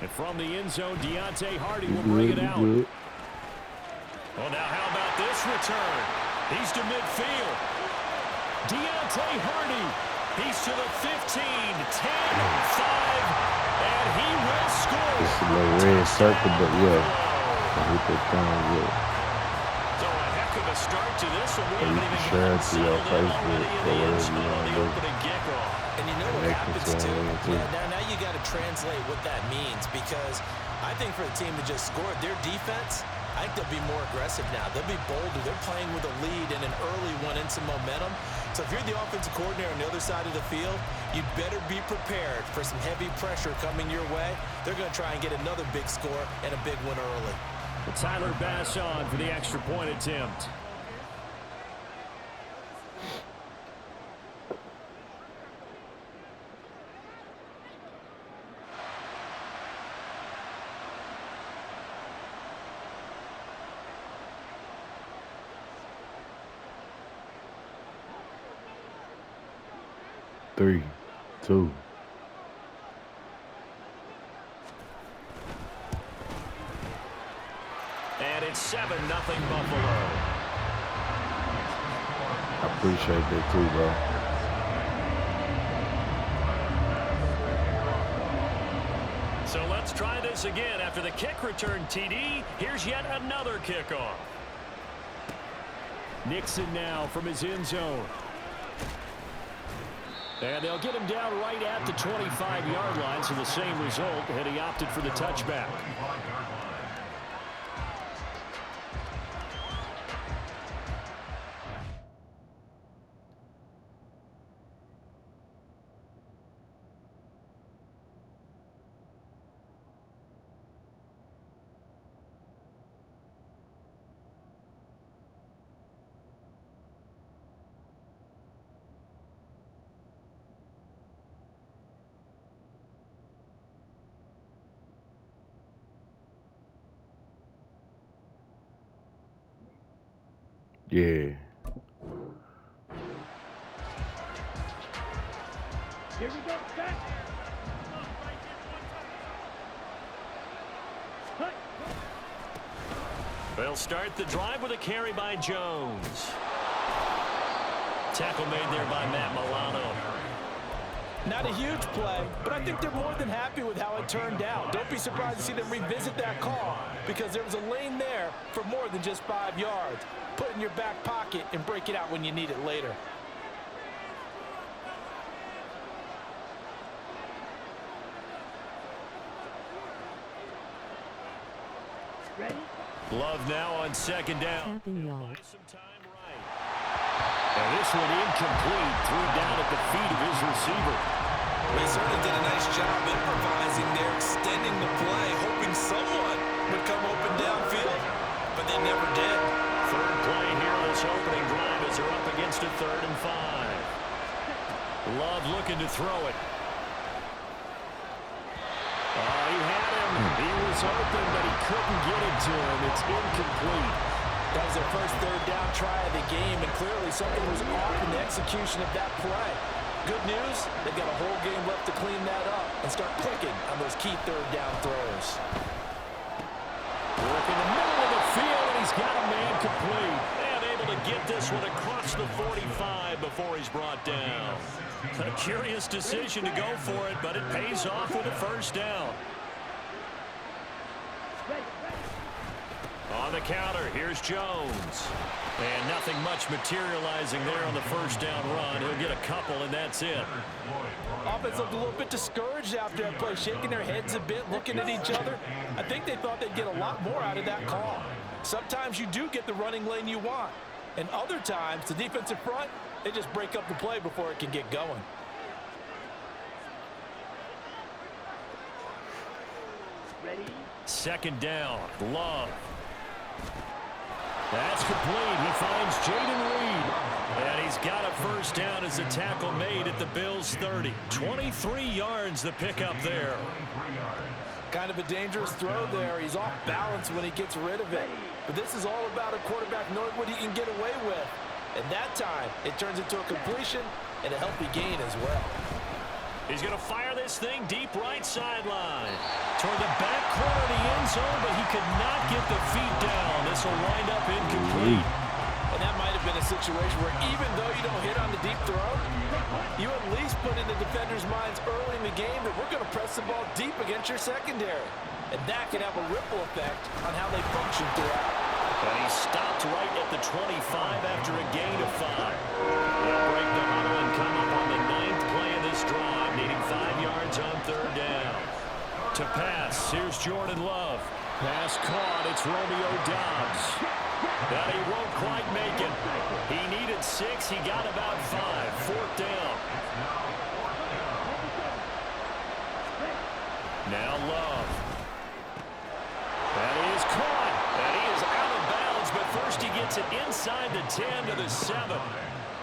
And from the end zone, Deontay Hardy will bring it out. Well, now how about this return? He's to midfield. Deontay Hardy. He's to the 15, 10, 5, and he will score. It's a little red circle, but yeah. I hit that thing, yeah. So a heck of a start to this one. We haven't even share it gotten to your settled in Facebook already or in the end whatever you zone on want the to do. opening kickoff. And you know what happens too? Yeah, now you got to translate what that means, because I think for the team to just score, their defense, I think they'll be more aggressive now. They'll be bolder. They're playing with a lead and an early one and some momentum. So if you're the offensive coordinator on the other side of the field, you'd better be prepared for some heavy pressure coming your way. They're going to try and get another big score and a big one early. Tyler Bass on for the extra point attempt. Three, two. And it's 7-0 Buffalo. I appreciate that too, bro. So let's try this again. After the kick return TD, here's yet another kickoff. Nixon now from his end zone. And they'll get him down right at the 25-yard line, so the same result, and he opted for the touchback. Yeah. Here we go, back. They'll start the drive with a carry by Jones. Tackle made there by Matt Milano. Not a huge play, but I think they're more than happy with how it turned out. Don't be surprised to see them revisit that call, because there was a lane there for more than just 5 yards. Put it in your back pocket and break it out when you need it later. Love now on second down. Some time right. And this one incomplete, threw down at the feet of his receiver. They certainly did a nice job improvising there, extending the play, hoping someone would come open downfield, but they never did. Third play here on this opening drive as they're up against a 3rd and 5. Love looking to throw it. Oh, he had him. He was open, but he couldn't get it to him. It's incomplete. That was their first 3rd down try of the game, and clearly something was off in the execution of that play. Good news, they've got a whole game left to clean that up and start clicking on those key 3rd down throws. Work in the middle of the field, and he's got a man complete. And able to get this one across the 45 before he's brought down. A curious decision to go for it, but it pays off with a 1st down. On the counter, here's Jones. And nothing much materializing there on the 1st down run. He'll get a couple, and that's it. Offense looked a little bit discouraged after that play, shaking their heads a bit, looking at each other. I think they thought they'd get a lot more out of that call. Sometimes you do get the running lane you want. And other times, the defensive front, they just break up the play before it can get going. Ready? 2nd down, Love. That's complete. He finds Jaden Reed. And he's got a 1st down as the tackle made at the Bills' 30. 23 yards the pickup there. Kind of a dangerous throw there. He's off balance when he gets rid of it. But this is all about a quarterback knowing what he can get away with. And that time, it turns into a completion and a healthy gain as well. He's going to fire this thing deep right sideline. Toward the zone, but he could not get the feet down. This will wind up incomplete. And that might have been a situation where even though you don't hit on the deep throw, you at least put in the defenders' minds early in the game that we're going to press the ball deep against your secondary. And that can have a ripple effect on how they function throughout. And he stopped right at the 25 after a gain of 5. They'll break the huddle and come up on the 9th play of this drive, needing 5 yards on 3rd down. To pass, here's Jordan Love. Pass caught, it's Romeo Doubs. But he won't quite make it. He needed 6, he got about 5. 4th down. Now Love. That is caught. And he is out of bounds, but first he gets it inside the 10 to the 7.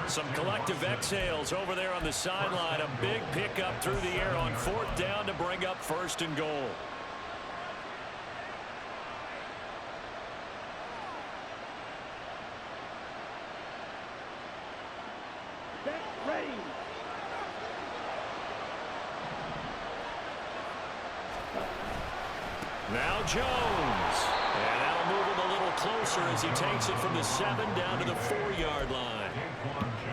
Some collective exhales over there on the sideline. A big pickup through the air on 4th down to bring up 1st and goal. Now Jones. And that'll move him a little closer as he takes it from the 7 down to the 4-yard line.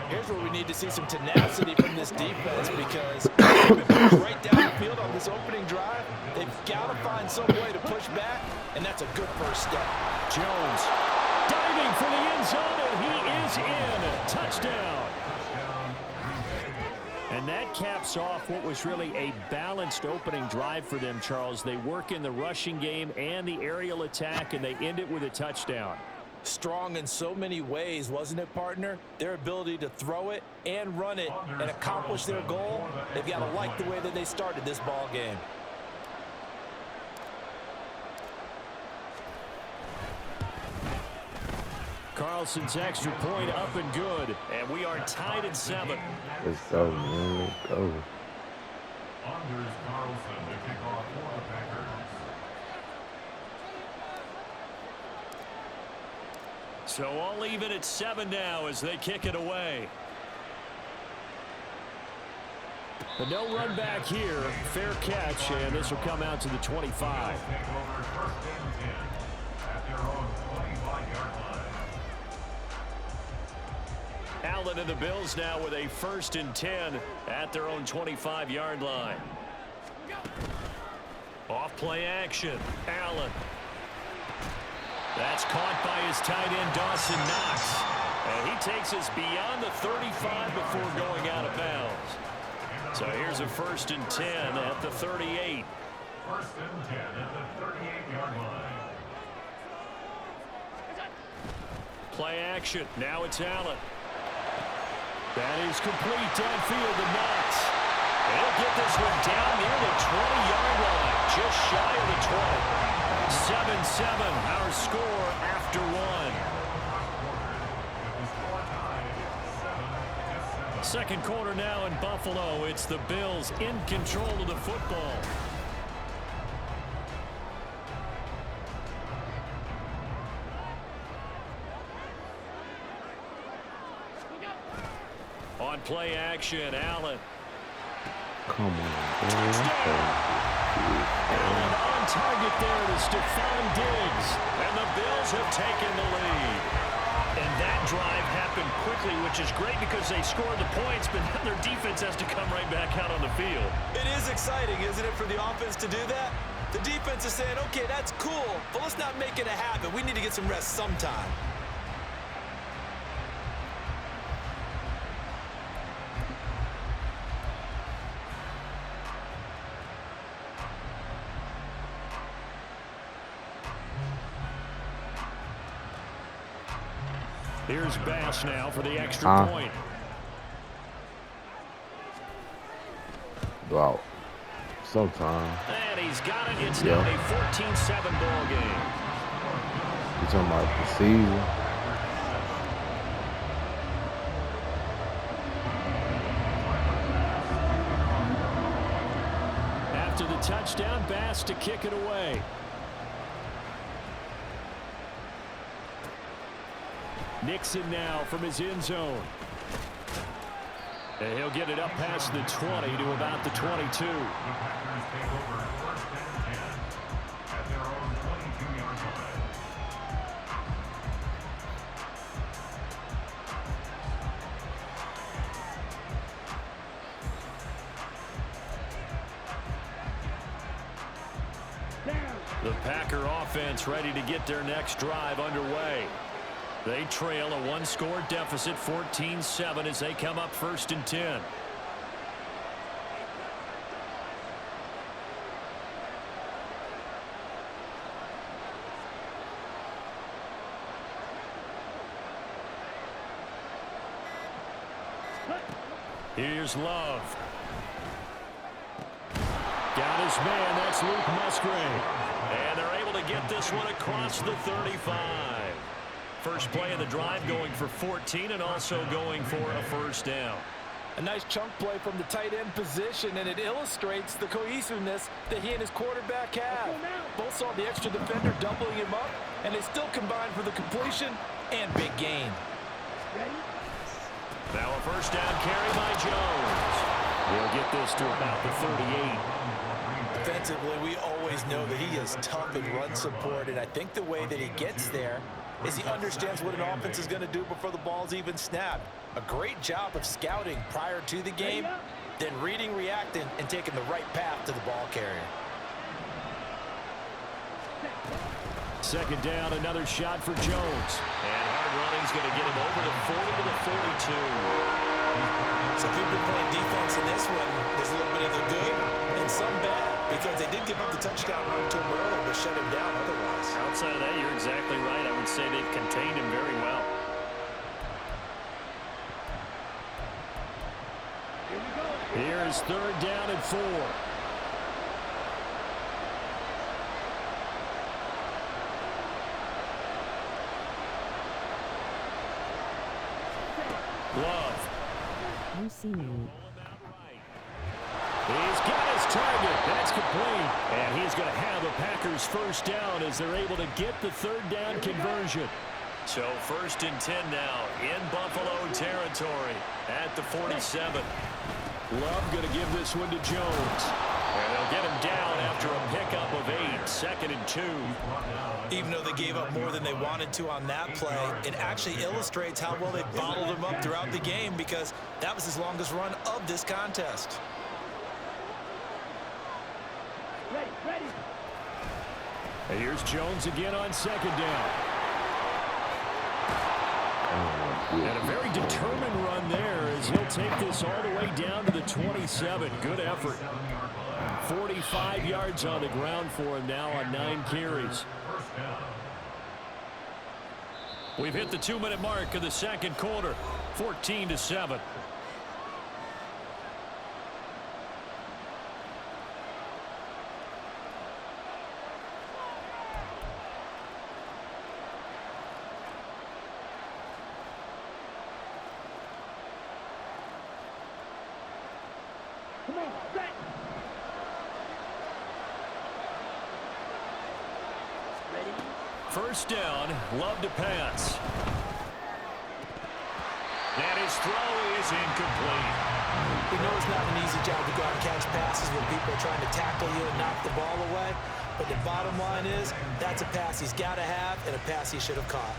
Here's where we need to see some tenacity from this defense because they've been right down the field on this opening drive. They've got to find some way to push back, and that's a good first step. Jones diving for the end zone, and he is in. Touchdown. And that caps off what was really a balanced opening drive for them, Charles. They work in the rushing game and the aerial attack, and they end it with a touchdown. Strong in so many ways, wasn't it, partner? Their ability to throw it and run it and accomplish their goal, they've got to like the way that they started this ball game. Carlson's extra point up and good, and we are tied at 7. Let's go, man. Let's go. Anders Carlson to kick off for the Packers. So all even at 7 now as they kick it away. But no run back here. Fair catch, and this will come out to the 25. Allen and the Bills now with a 1st and 10 at their own 25-yard line. Off play action. Allen. That's caught by his tight end, Dawson Knox. And he takes us beyond the 35 before going out of bounds. So here's a 1st and 10 at the 38. 1st and 10 at the 38-yard line. Play action. Now it's Allen. That is complete downfield to Knox. He'll get this one down near the 20-yard line, just shy of the 20. 7-7, our score after 1. Second quarter now in Buffalo. It's the Bills in control of the football. On play action, Allen. Come on, man. Allen on target there to Stephon Diggs. And the Bills have taken the lead. And that drive happened quickly, which is great because they scored the points, but now their defense has to come right back out on the field. It is exciting, isn't it, for the offense to do that? The defense is saying, okay, that's cool, but let's not make it a habit. We need to get some rest sometime. Here's Bass now for the extra point. Wow. Sometime. And he's got it. It's now a 14-7 ball game. You talking about the season? After the touchdown, Bass to kick it away. Nixon now from his end zone. And he'll get it up past the 20 to about the 22. The Packers take over 1st and 10 at their own 22. The Packer offense ready to get their next drive underway. They trail a one-score deficit, 14-7, as they come up 1st and 10. Here's Love. Got his man. That's Luke Musgrave. And they're able to get this one across the 35. First play of the drive going for 14 and also going for a first down. A nice chunk play from the tight end position, and it illustrates the cohesiveness that he and his quarterback have. Both saw the extra defender doubling him up, and they still combined for the completion and big gain. Now a first down carry by Jones. He'll get this to about the 38. Defensively, we always know that he is tough in run support, and I think the way that he gets there is he understands what an offense is going to do before the ball's even snapped. A great job of scouting prior to the game, then reading, reacting, and taking the right path to the ball carrier. Second down, another shot for Jones. And hard running's going to get him over the 40 to the 42. So if you've been playing defense in this one, there's a little bit of the good and some bad, because they did give up the touchdown run to him earlier, but shut him down otherwise. Outside of that, you're exactly right. I would say they've contained him very well. Here is 3rd down and 4. Love. You see me. He's got his target. That's complete. And he's going to have the Packers first down as they're able to get the 3rd down conversion. So 1st and 10 now in Buffalo territory at the 47. Love going to give this one to Jones. And they'll get him down after a pickup of 8. 2nd and 2. Even though they gave up more than they wanted to on that play, it actually illustrates how well they bottled him up throughout the game, because that was his longest run of this contest. And here's Jones again on 2nd down. And a very determined run there as he'll take this all the way down to the 27. Good effort. 45 yards on the ground for him now on 9 carries. We've hit the 2-minute mark of the 2nd quarter. 14-7. First down, Love to pass. And his throw is incomplete. We know it's not an easy job to go out and catch passes when people are trying to tackle you and knock the ball away. But the bottom line is, that's a pass he's got to have and a pass he should have caught.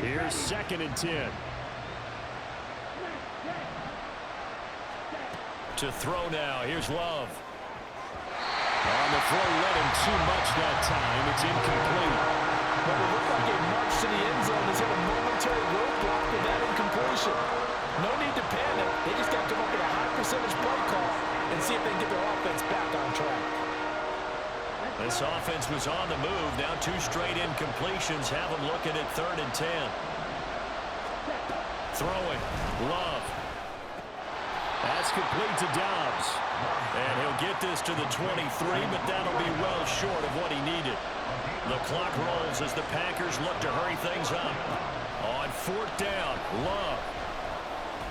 Here's 2nd and 10. To throw now, here's Love. On the throw, led him too much that time. It's incomplete. But it looked like a march to the end zone has hit a momentary roadblock with that incompletion. No need to panic. They just got to come up with a high percentage play call and see if they can get their offense back on track. This offense was on the move. Now 2 straight incompletions have them looking at 3rd and 10. Throwing. Love. That's complete to Dobbs. And he'll get this to the 23, but that'll be well short of what he needed. The clock rolls as the Packers look to hurry things up. On 4th down, Love.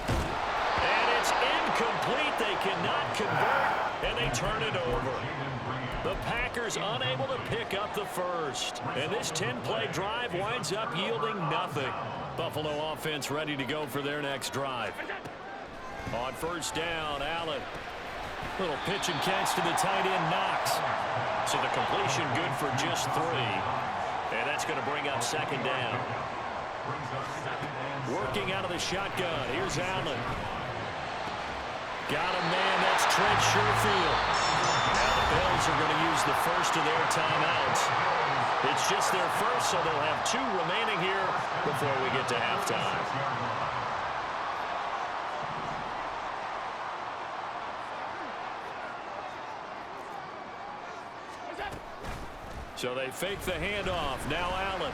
And it's incomplete. They cannot convert, and they turn it over. The Packers unable to pick up the first. And this 10-play drive winds up yielding nothing. Buffalo offense ready to go for their next drive. On 1st down, Allen. Little pitch and catch to the tight end, Knox. So the completion good for just 3. And that's going to bring up 2nd down. Working out of the shotgun. Here's Allen. Got a man. That's Trent Sherfield. Now the Bills are going to use the first of their timeouts. It's just their first, so they'll have 2 remaining here before we get to halftime. So they fake the handoff. Now Allen.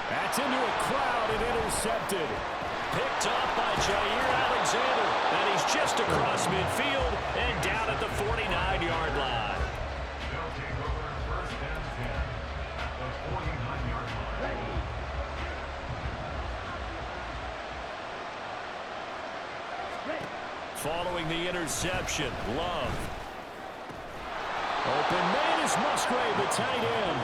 That's into a crowd and intercepted. Picked up by Jair Alexander. And he's just across midfield and down at the 49-yard line. They'll take over first and 10 at the 49-yard line. Following the interception, Love. Open man is Musgrave, the tight end.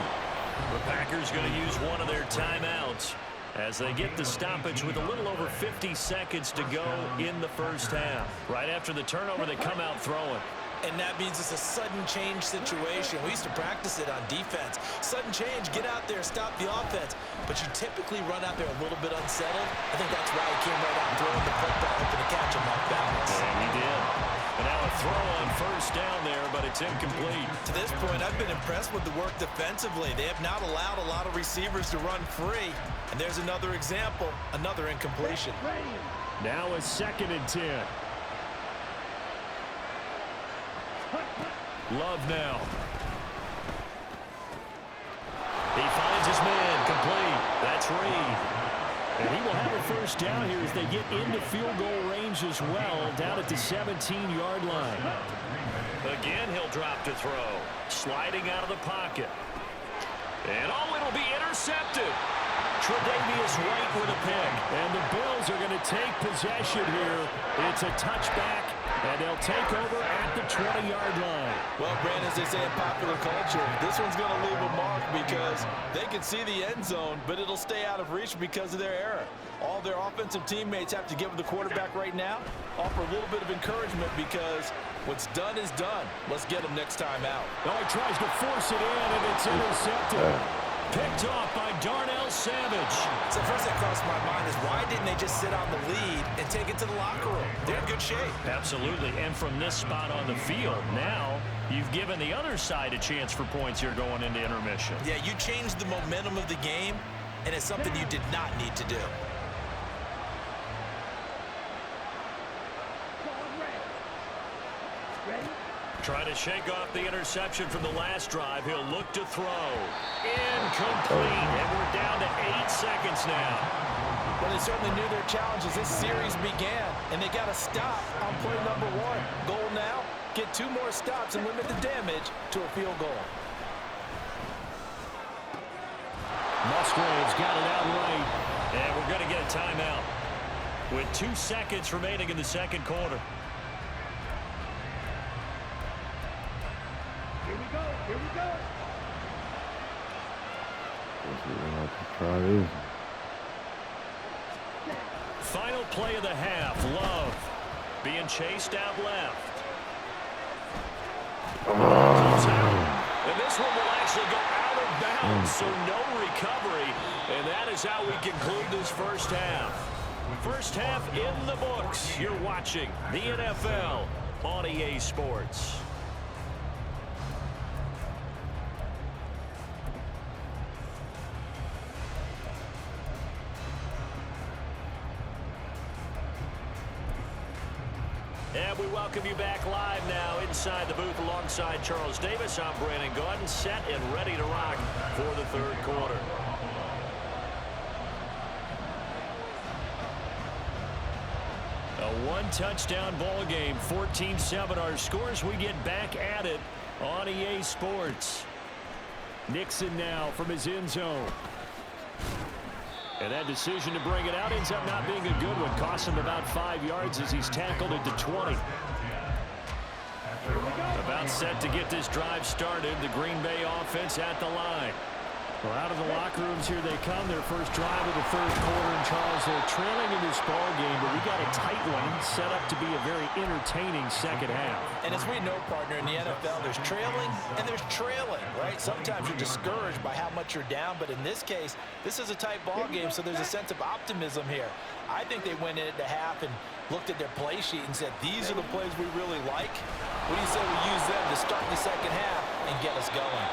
The Packers going to use one of their timeouts as they get the stoppage with a little over 50 seconds to go in the first half. Right after the turnover, they come out throwing. And that means it's a sudden change situation. We used to practice it on defense. Sudden change, get out there, stop the offense. But you typically run out there a little bit unsettled. I think that's why he came right out throwing the football, hoping to catch him off balance. And he did. And now a throw on first down there, but it's incomplete. To this point, I've been impressed with the work defensively. They have not allowed a lot of receivers to run free. And there's another example, another incompletion. Now a 2nd and 10. Love now. He finds his man, complete. That's Reed. And he will have a first down here as they get into field goal range as well, down at the 17-yard line. Again, he'll drop to throw. Sliding out of the pocket. And it'll be intercepted. Tre'Davious White with a pick. And the Bills are going to take possession here. It's a touchback, and they'll take over at the 20-yard line. Well, Brandon, as they say in popular culture, this one's going to leave a mark because they can see the end zone, but it'll stay out of reach because of their error. All their offensive teammates have to give the quarterback right now, offer a little bit of encouragement because what's done is done. Let's get him next time out. Oh, he tries to force it in, and it's intercepted. Picked off by Darnell Savage. So first that crossed my mind is why didn't they just sit on the lead and take it to the locker room? They're in good shape. Absolutely, and from this spot on the field, now you've given the other side a chance for points here going into intermission. Yeah, you changed the momentum of the game, and it's something you did not need to do. Trying to shake off the interception from the last drive. He'll look to throw. Incomplete. And we're down to 8 seconds now. Well, they certainly knew their challenge as this series began, and they got to stop on play number 1. Goal now, get 2 more stops and limit the damage to a field goal. Musgrave's got it out right. And we're going to get a timeout with 2 seconds remaining in the second quarter. Here we go. We're going to try this. Final play of the half. Love being chased out left. And this one will actually go out of bounds, so no recovery. And that is how we conclude this first half. First half in the books. You're watching the NFL on EA Sports. And we welcome you back live now inside the booth alongside Charles Davis. I'm Brandon Gaudin, set and ready to rock for the third quarter. A one-touchdown ball game, 14-7 our scores. We get back at it on EA Sports. Nixon now from his end zone. And that decision to bring it out ends up not being a good one. Cost him about 5 yards as he's tackled at the 20. About set to get this drive started. The Green Bay offense at the line. Well, out of the locker rooms here they come. Their first drive of the third quarter. And Charles, they're trailing in this ball game, but we got a tight one set up to be a very entertaining second half. And as we know, partner, in the NFL, there's trailing and there's trailing, right? Sometimes you're discouraged by how much you're down, but in this case, this is a tight ball game, so there's a sense of optimism here. I think they went in at the half and looked at their play sheet and said, these are the plays we really like. What do you say we use them to start the second half and get us going?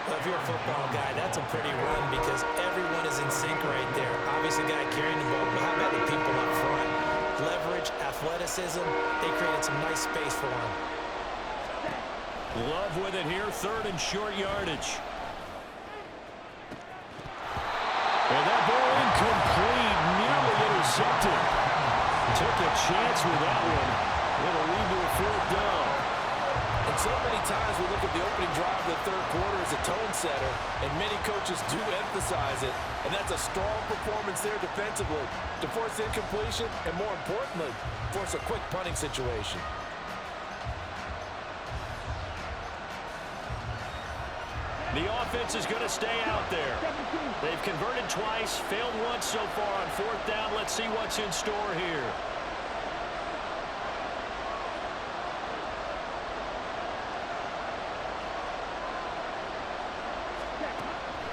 Well, if you're a football guy, that's a pretty run because everyone is in sync right there. Obviously, the guy carrying the ball, but how about the people up front? Leverage, athleticism, they created some nice space for him. Love with it here, third and short yardage. And that ball incomplete, nearly intercepted. Took a chance with that one. It'll lead to a fourth down. And so many times we look at the opening drive of the third quarter as a tone setter, and many coaches do emphasize it, and that's a strong performance there defensively to force incompletion and, more importantly, force a quick punting situation. The offense is going to stay out there. They've converted twice, failed once so far on fourth down. Let's see what's in store here.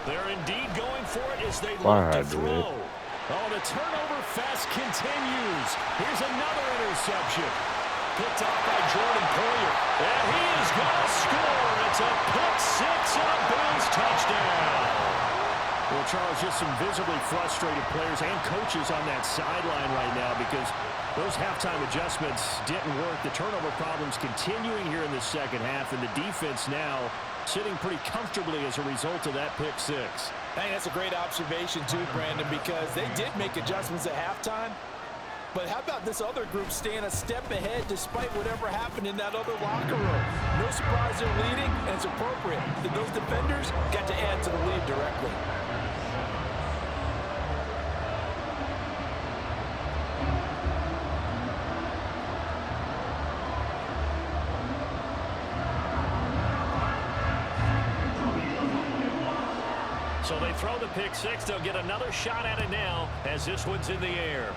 They're indeed going for it as they look to throw. Oh, the turnover fest continues. Here's another interception. Picked off by Jordan Poyer. And he is going to score. It's a pick six and a Bills touchdown. Well, Charles, just some visibly frustrated players and coaches on that sideline right now because those halftime adjustments didn't work. The turnover problems continuing here in the second half, and the defense now sitting pretty comfortably as a result of that pick six. Hey, that's a great observation too, Brandon, because they did make adjustments at halftime. But how about this other group staying a step ahead despite whatever happened in that other locker room? No surprise they're leading, and it's appropriate that those defenders got to add to the lead directly. So they throw the pick six. They'll get another shot at it now as this one's in the air.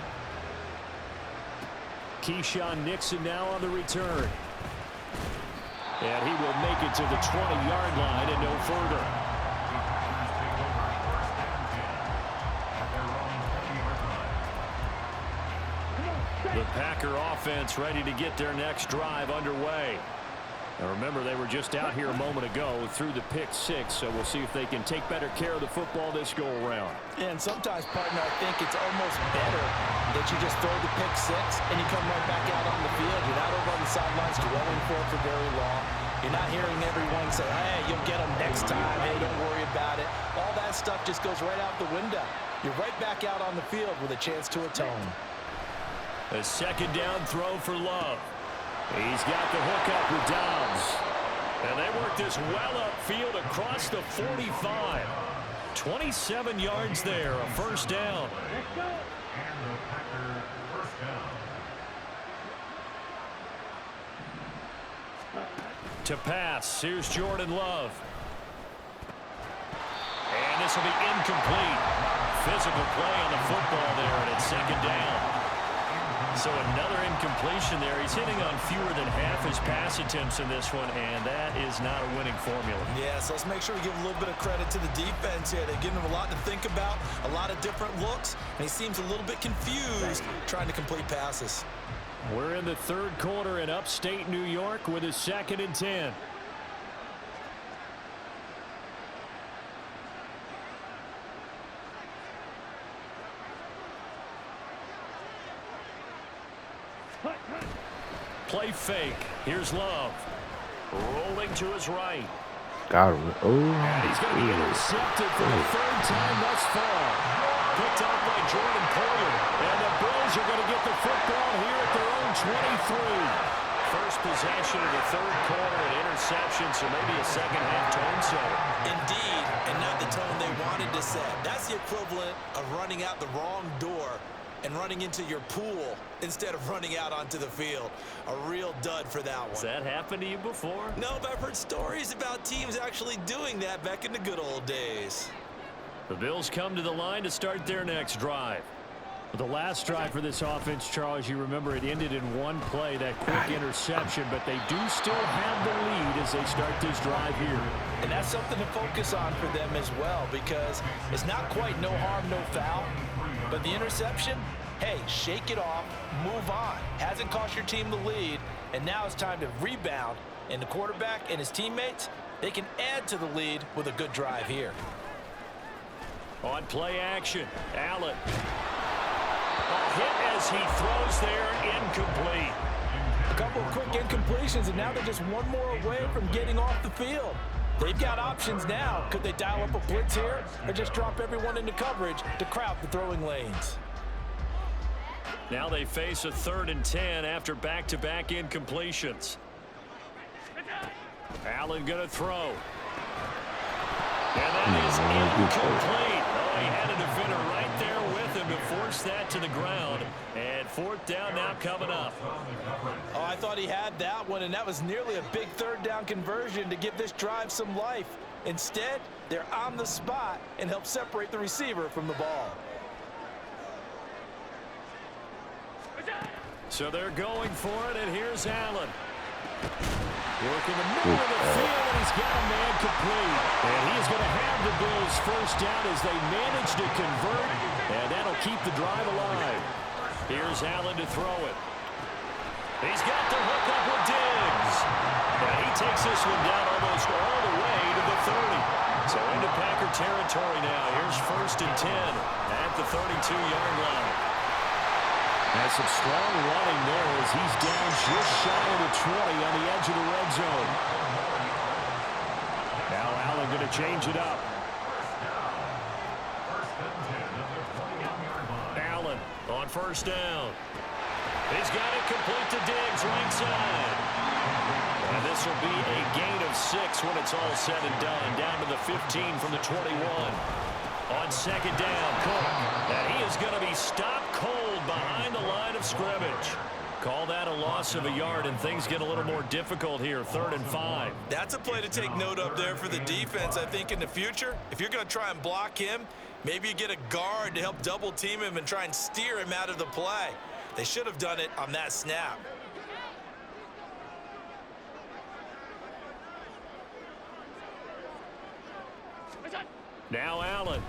Keyshawn Nixon now on the return. And he will make it to the 20-yard line and no further. The Packer offense ready to get their next drive underway. Now remember, they were just out here a moment ago through the pick six, so we'll see if they can take better care of the football this go-around. And sometimes, partner, I think it's almost better that you just throw the pick six and you come right back out on the field. You're not over on the sidelines dwelling for it for very long. You're not hearing everyone say, hey, you'll get them next time. Hey, don't worry about it. All that stuff just goes right out the window. You're right back out on the field with a chance to atone. A second down throw for Love. He's got the hook up with Dobbs. And they work this well upfield across the 45. 27 yards there, a first down. To pass, here's Jordan Love. And this will be incomplete. Physical play on the football there, and it's second down. So another incompletion there. He's hitting on fewer than half his pass attempts in this one, and that is not a winning formula. Yeah, so let's make sure we give a little bit of credit to the defense here. They've given him a lot to think about, a lot of different looks, and he seems a little bit confused trying to complete passes. We're in the third quarter in upstate New York with a 2nd and 10. Play fake. Here's Love. Rolling to his right. Got him. Oh, and he's going to be intercepted for the third time thus far. Picked up by Jordan Poyer. And the Bills are going to get the football here at their own 23. First possession of the third quarter, an interception, so maybe a second-half tone setter. Indeed, and not the tone they wanted to set. That's the equivalent of running out the wrong door and running into your pool instead of running out onto the field. A real dud for that one. Has that happened to you before? No, but I've heard stories about teams actually doing that back in the good old days. The Bills come to the line to start their next drive. The last drive for this offense, Charles, you remember it ended in one play, that quick interception, but they do still have the lead as they start this drive here. And that's something to focus on for them as well, because it's not quite no harm, no foul, but the interception, hey, shake it off, move on. Hasn't cost your team the lead, and now it's time to rebound, and the quarterback and his teammates, they can add to the lead with a good drive here. On play action, Allen. A hit as he throws there, incomplete. A couple of quick incompletions, and now they're just one more away from getting off the field. They've got options now. Could they dial up a blitz here or just drop everyone into coverage to crowd the throwing lanes? Now they face a 3rd and 10 after back-to-back incompletions. Allen going to throw. And that is incomplete. Oh, he had a defender right there with him to force that to the ground. And 4th down now coming up. Oh, I thought he had that one, and that was nearly a big 3rd down conversion to give this drive some life. Instead, they're on the spot and help separate the receiver from the ball. So they're going for it, and here's Allen. Working the middle of the field, and he's got a man complete. And he is going to have the Bills first down as they manage to convert, and that'll keep the drive alive. Here's Allen to throw it. He's got the hook up with Diggs. And he takes this one down almost all the way to the 30. So into Packer territory now. Here's 1st and 10 at the 32-yard line. Has some strong running there as he's down just shy of the 20 on the edge of the red zone. Now Allen going to change it up. Allen on 1st down. He's got it complete to Diggs, right side. And this will be a gain of 6 when it's all said and done. Down to the 15 from the 21. On 2nd down, Cook. And he is going to be stopped cold behind the line of scrimmage. Call that a loss of a yard, and things get a little more difficult here, 3rd and 5. That's a play to take note of there for the defense, I think, in the future. If you're going to try and block him, maybe you get a guard to help double team him and try and steer him out of the play. They should have done it on that snap. Now Allen.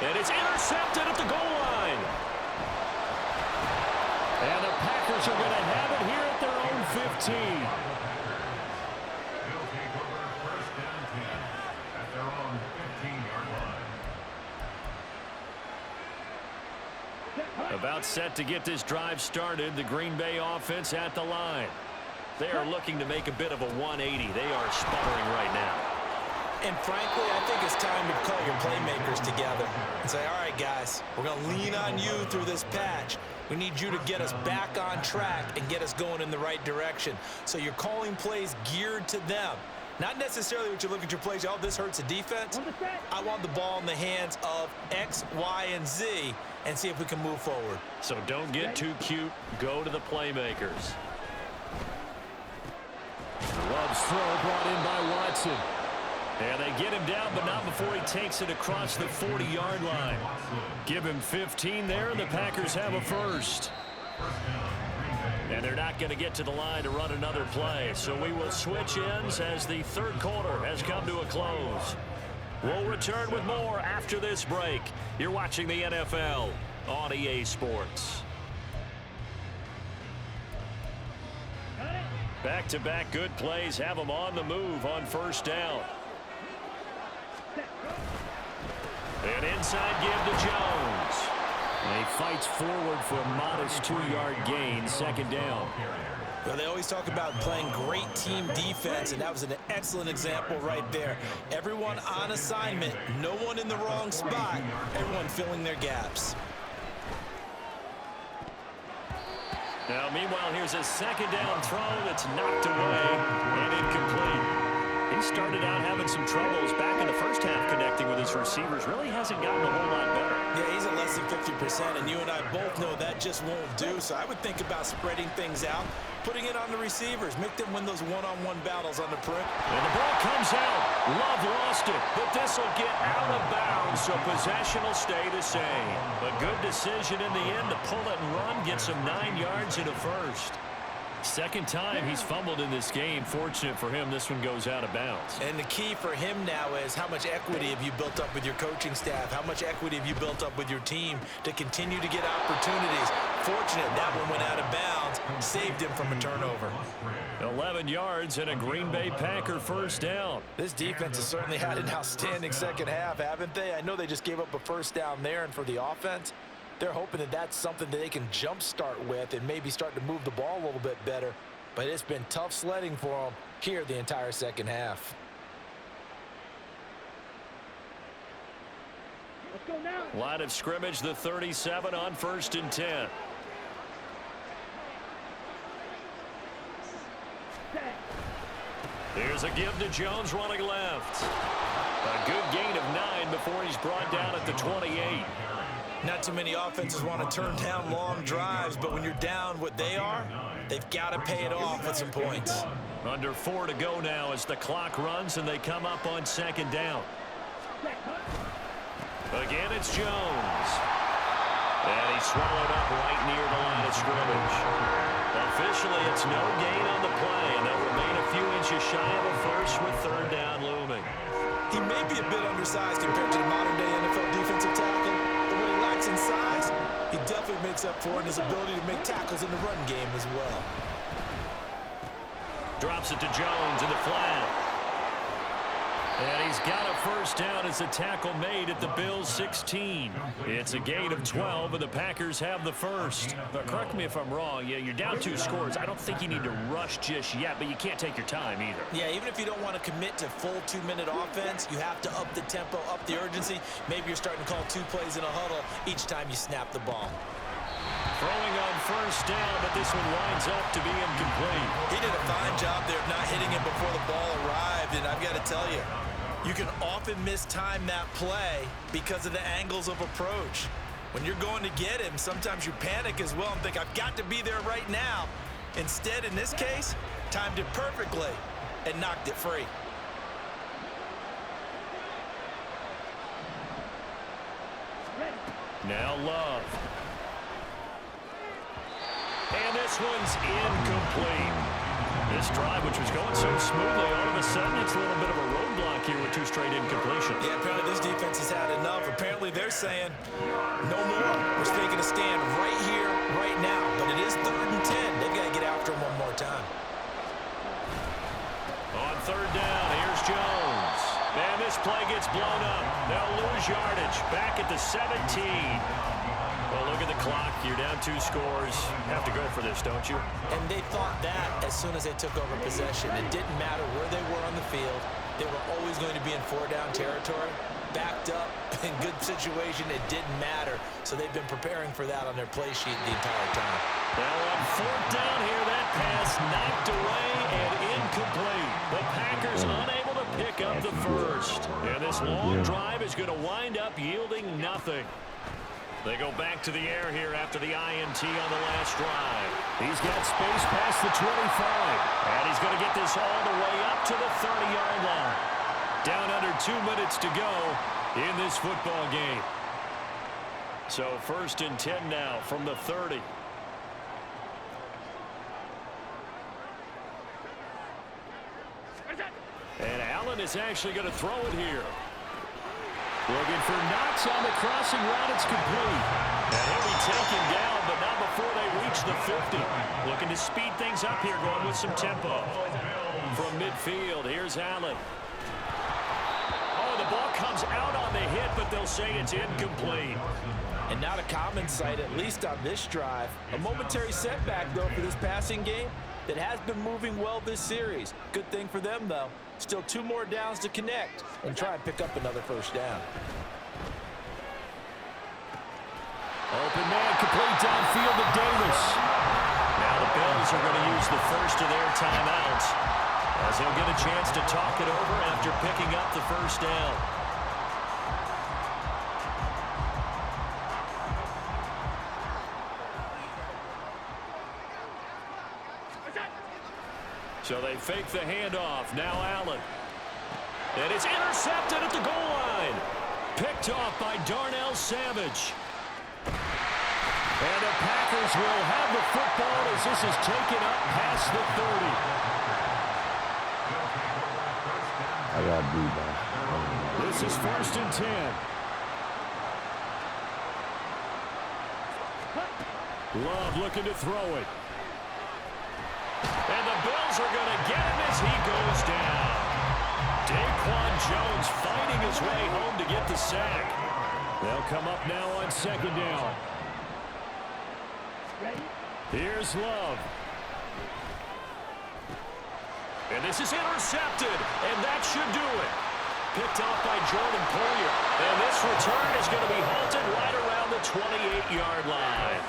And it's intercepted at the goal line. And the Packers are going to have it here at their own 15. They'll take over 1st and 10 at their own 15-yard line. About set to get this drive started, the Green Bay offense at the line. They are looking to make a bit of a 180. They are sputtering right now. And frankly, I think it's time to call your playmakers together and say, all right, guys, we're going to lean on you through this patch. We need you to get us back on track and get us going in the right direction. So you're calling plays geared to them. Not necessarily what you look at your plays, oh, this hurts the defense. I want the ball in the hands of X, Y, and Z and see if we can move forward. So don't get too cute. Go to the playmakers. Love's throw brought in by Watson. And they get him down, but not before he takes it across the 40-yard line. Give him 15 there, and the Packers have a first. And they're not going to get to the line to run another play. So we will switch ends as the 3rd quarter has come to a close. We'll return with more after this break. You're watching the NFL on EA Sports. Back-to-back good plays have them on the move on 1st down. An inside give to Jones. And he fights forward for a modest 2-yard gain, 2nd down. Well, they always talk about playing great team defense, and that was an excellent example right there. Everyone on assignment, no one in the wrong spot, everyone filling their gaps. Now, meanwhile, here's a 2nd down throw that's knocked away and incomplete. He started out having some troubles back in the first half connecting with his receivers. Really hasn't gotten a whole lot better. Yeah, he's at less than 50%, and you and I both know that just won't do. So I would think about spreading things out, putting it on the receivers, make them win those one-on-one battles on the perimeter. And the ball comes out. Love lost it, but this will get out of bounds, so possession will stay the same. A good decision in the end to pull it and run, get some 9 yards in a first. Second time he's fumbled in this game. Fortunate for him, this one goes out of bounds. And the key for him now is how much equity have you built up with your coaching staff? How much equity have you built up with your team to continue to get opportunities? Fortunate that one went out of bounds, saved him from a turnover. 11 yards and a Green Bay Packer first down. This defense has certainly had an outstanding second half, haven't they? I know they just gave up a first down there, and for the offense, they're hoping that that's something that they can jumpstart with and maybe start to move the ball a little bit better. But it's been tough sledding for them here the entire second half. Let's go now. Line of scrimmage, the 37 on 1st and 10. Here's a give to Jones running left. A good gain of 9 before he's brought down at the 28. Not too many offenses want to turn down long drives, but when you're down what they are, they've got to pay it off with some points. Under 4 to go now as the clock runs and they come up on 2nd down. Again, it's Jones. And he's swallowed up right near the line of scrimmage. Officially, it's no gain on the play, and they'll remain a few inches shy of a first with 3rd down looming. He may be a bit undersized compared to the modern-day NFL defensive tackle, but when he lacks in size, he definitely makes up for it in his ability to make tackles in the run game as well. Drops it to Jones in the flat. And he's got a first down as a tackle made at the Bills' 16. It's a gain of 12, and the Packers have the first. But correct me if I'm wrong. Yeah, you're down 2 scores. I don't think you need to rush just yet, but you can't take your time either. Yeah, even if you don't want to commit to full 2-minute offense, you have to up the tempo, up the urgency. Maybe you're starting to call 2 plays in a huddle each time you snap the ball. Throwing on first down, but this one winds up to be incomplete. He did a fine job there of not hitting him before the ball arrived, and I've got to tell you, you can often mistime that play because of the angles of approach. When you're going to get him, sometimes you panic as well and think, I've got to be there right now. Instead, in this case, timed it perfectly and knocked it free. Now Love. And this one's incomplete. This drive, which was going so smoothly, all of a sudden it's a little bit of a roadblock here with 2 straight incompletions. Yeah, apparently this defense has had enough. Apparently they're saying, no more. We're taking a stand right here, right now. But it is 3rd and 10. They've got to get after him one more time. On 3rd down, here's Jones. And this play gets blown up. They'll lose yardage. Back at the 17. Well, look at the clock. You're down 2 scores. Have to go for this, don't you? And they thought that as soon as they took over possession. It didn't matter where they were on the field. They were always going to be in 4-down territory. Backed up, in good situation, it didn't matter. So they've been preparing for that on their play sheet the entire time. Now on 4th down here, that pass knocked away and incomplete. The Packers unable to pick up the first. And this long drive is going to wind up yielding nothing. They go back to the air here after the INT on the last drive. He's got space past the 25. And he's going to get this all the way up to the 30-yard line. Down under 2 minutes to go in this football game. So 1st and 10 now from the 30. And Allen is actually going to throw it here. Looking for Knox on the crossing route. It's complete. And he'll be taken down, but not before they reach the 50. Looking to speed things up here, going with some tempo. From midfield, here's Allen. Oh, the ball comes out on the hit, but they'll say it's incomplete. And not a common sight, at least on this drive. A momentary setback, though, for this passing game that has been moving well this series. Good thing for them, though. Still 2 more downs to connect and try and pick up another first down. Open man, complete downfield to Davis. Now the Bills are going to use the first of their timeouts. as he'll get a chance to talk it over after picking up the first down. So they fake the handoff. Now Allen. And it's intercepted at the goal line. Picked off by Darnell Savage. And the Packers will have the football as this is taken up past the 30. I got beat by. This is 1st and 10. Love looking to throw it. And the Bills are going to get him as he goes down. Daquan Jones fighting his way home to get the sack. They'll come up now on 2nd down. Here's Love. And this is intercepted, and that should do it. Picked off by Jordan Poyer. And this return is going to be halted right around the 28-yard line.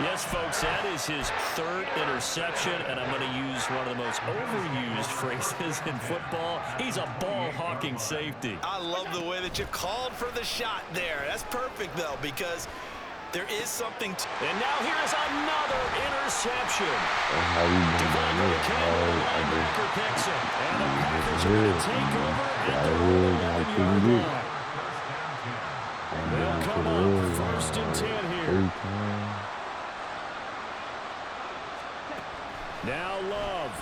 Yes, folks, that is his 3rd interception, and I'm going to use one of the most overused phrases in football. He's a ball-hawking safety. I love the way that you called for the shot there. That's perfect, though, because there is something to... And now here is another interception. How you doing? Devontae Campbell, linebacker, picks him. And the Packers are going to take over at the 11-yard line. They'll come up 1st and 10 here. Now Love.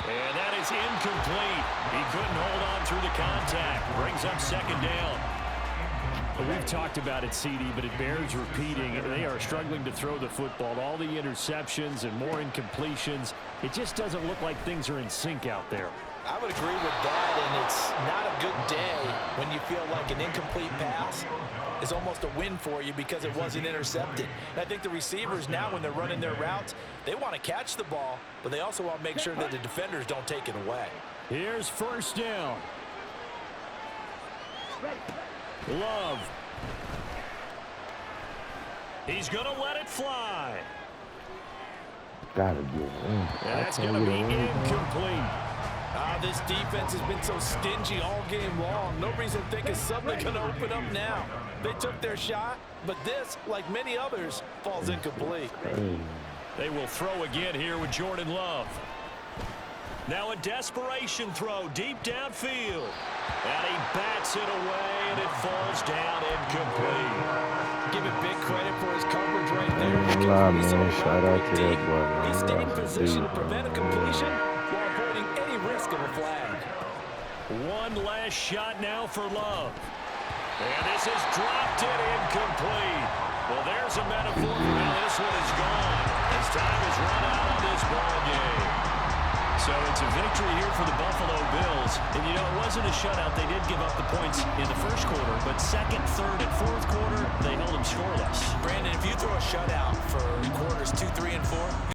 And that is incomplete. He couldn't hold on through the contact. Brings up 2nd down. Well, we've talked about it, CD, but it bears repeating. They are struggling to throw the football. All the interceptions and more incompletions. It just doesn't look like things are in sync out there. I would agree with that, and it's not a good day when you feel like an incomplete pass is almost a win for you because it wasn't intercepted. And I think the receivers now, when they're running their routes, they want to catch the ball, but they also want to make sure that the defenders don't take it away. Here's 1st down. Love. He's going to let it fly. Gotta get it. And that's going to be incomplete. This defense has been so stingy all game long. No reason to think it's suddenly going to open up now. They took their shot, but this, like many others, falls incomplete. They will throw again here with Jordan Love. Now a desperation throw deep downfield. And he bats it away, and it falls down incomplete. Give him big credit for his coverage right there. Shout out to that boy. He stayed in position to prevent a completion while avoiding any risk of a flag. One last shot now for Love. And this is dropped it incomplete. Well, there's a metaphor for how this one is gone. As time has run out on this ball game. So it's a victory here for the Buffalo Bills. And, you know, it wasn't a shutout. They did give up the points in the 1st quarter. But 2nd, 3rd, and 4th quarter, they held them scoreless. Brandon, if you throw a shutout for quarters 2, 3, and 4,